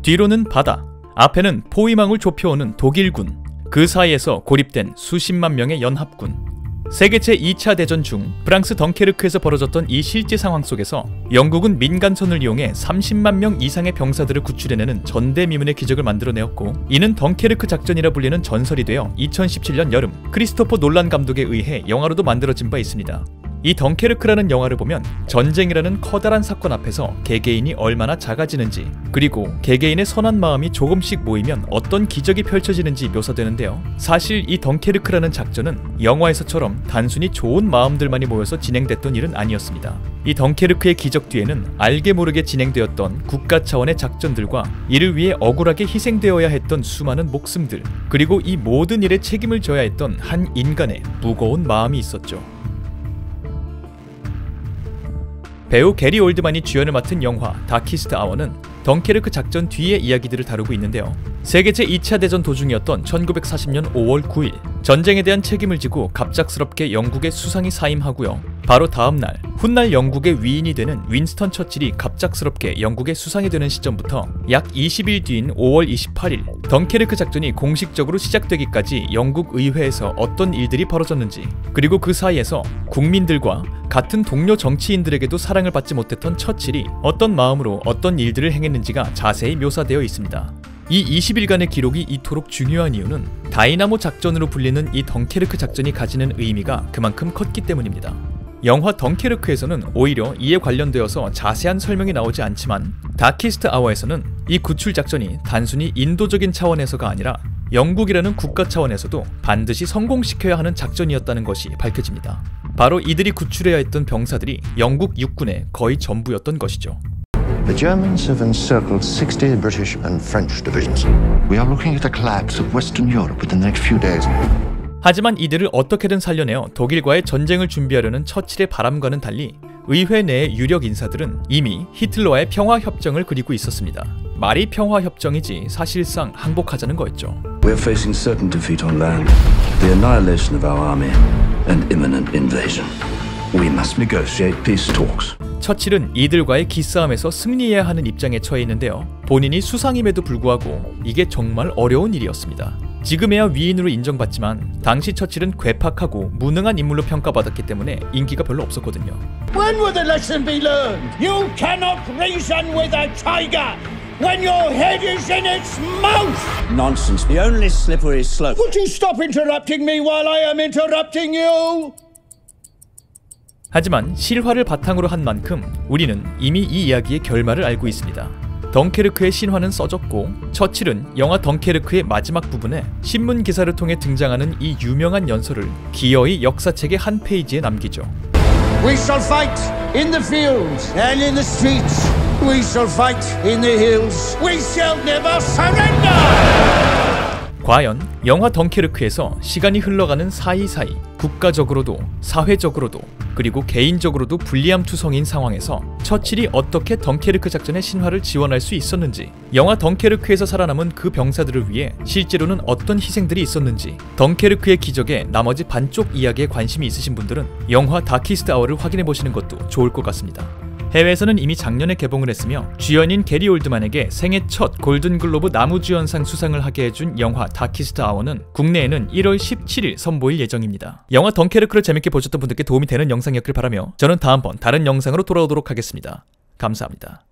뒤로는 바다, 앞에는 포위망을 좁혀오는 독일군, 그 사이에서 고립된 수십만 명의 연합군. 세계 제2차 대전 중 프랑스 덩케르크에서 벌어졌던 이 실제 상황 속에서 영국은 민간선을 이용해 30만 명 이상의 병사들을 구출해내는 전대미문의 기적을 만들어내었고, 이는 덩케르크 작전이라 불리는 전설이 되어 2017년 여름 크리스토퍼 놀란 감독에 의해 영화로도 만들어진 바 있습니다. 이 덩케르크라는 영화를 보면 전쟁이라는 커다란 사건 앞에서 개개인이 얼마나 작아지는지, 그리고 개개인의 선한 마음이 조금씩 모이면 어떤 기적이 펼쳐지는지 묘사되는데요. 사실 이 덩케르크라는 작전은 영화에서처럼 단순히 좋은 마음들만이 모여서 진행됐던 일은 아니었습니다. 이 덩케르크의 기적 뒤에는 알게 모르게 진행되었던 국가 차원의 작전들과 이를 위해 억울하게 희생되어야 했던 수많은 목숨들, 그리고 이 모든 일에 책임을 져야 했던 한 인간의 무거운 마음이 있었죠. 배우 게리 올드만이 주연을 맡은 영화 다키스트 아워는 덩케르크 작전 뒤의 이야기들을 다루고 있는데요. 세계 제2차 대전 도중이었던 1940년 5월 9일, 전쟁에 대한 책임을 지고 갑작스럽게 영국의 수상이 사임하고요. 바로 다음날, 훗날 영국의 위인이 되는 윈스턴 처칠이 갑작스럽게 영국의 수상이 되는 시점부터 약 20일 뒤인 5월 28일, 덩케르크 작전이 공식적으로 시작되기까지 영국 의회에서 어떤 일들이 벌어졌는지, 그리고 그 사이에서 국민들과 같은 동료 정치인들에게도 사랑을 받지 못했던 처칠이 어떤 마음으로 어떤 일들을 행했는지가 자세히 묘사되어 있습니다. 이 20일간의 기록이 이토록 중요한 이유는 다이나모 작전으로 불리는 이 덩케르크 작전이 가지는 의미가 그만큼 컸기 때문입니다. 영화 덩케르크에서는 오히려 이에 관련되어서 자세한 설명이 나오지 않지만, 다키스트 아워에서는 이 구출 작전이 단순히 인도적인 차원에서가 아니라 영국이라는 국가 차원에서도 반드시 성공시켜야 하는 작전이었다는 것이 밝혀집니다. 바로 이들이 구출해야 했던 병사들이 영국 육군의 거의 전부였던 것이죠. The Germans have encircled 60 British and French divisions. We are looking at a collapse of Western Europe within the next few days. 하지만 이들을 어떻게든 살려내어 독일과의 전쟁을 준비하려는 처칠의 바람과는 달리 의회 내의 유력 인사들은 이미 히틀러와의 평화협정을 그리고 있었습니다. 말이 평화협정이지 사실상 항복하자는 거였죠. We're facing certain defeat on land, the annihilation of our army, and imminent invasion. We must negotiate peace talks. 처칠은 이들과의 기싸움에서 승리해야 하는 입장에 처해 있는데요. 본인이 수상임에도 불구하고 이게 정말 어려운 일이었습니다. 지금에야 위인으로 인정받지만 당시 처칠은 괴팍하고 무능한 인물로 평가받았기 때문에 인기가 별로 없었거든요. When will the lesson be learned? You cannot reason with a tiger when your head is in its mouth! Nonsense. The only slippery slope. Would you stop interrupting me while I am interrupting you? 하지만 실화를 바탕으로 한 만큼 우리는 이미 이 이야기의 결말을 알고 있습니다. 덩케르크의 신화는 써졌고, 처칠은 영화 덩케르크의 마지막 부분에 신문 기사를 통해 등장하는 이 유명한 연설을 기어이 역사책의 한 페이지에 남기죠. We shall fight in the fields and in the streets. We shall fight in the hills. We shall never surrender! 과연 영화 덩케르크에서 시간이 흘러가는 사이사이 국가적으로도 사회적으로도 그리고 개인적으로도 불리함투성인 상황에서 처칠이 어떻게 덩케르크 작전의 신화를 지원할 수 있었는지, 영화 덩케르크에서 살아남은 그 병사들을 위해 실제로는 어떤 희생들이 있었는지, 덩케르크의 기적의 나머지 반쪽 이야기에 관심이 있으신 분들은 영화 다키스트 아워를 확인해보시는 것도 좋을 것 같습니다. 해외에서는 이미 작년에 개봉을 했으며 주연인 게리 올드만에게 생애 첫 골든글로브 나무주연상 수상을 하게 해준 영화 다키스트 아워는 국내에는 1월 17일 선보일 예정입니다. 영화 덩케르크를 재밌게 보셨던 분들께 도움이 되는 영상이었길 바라며 저는 다음번 다른 영상으로 돌아오도록 하겠습니다. 감사합니다.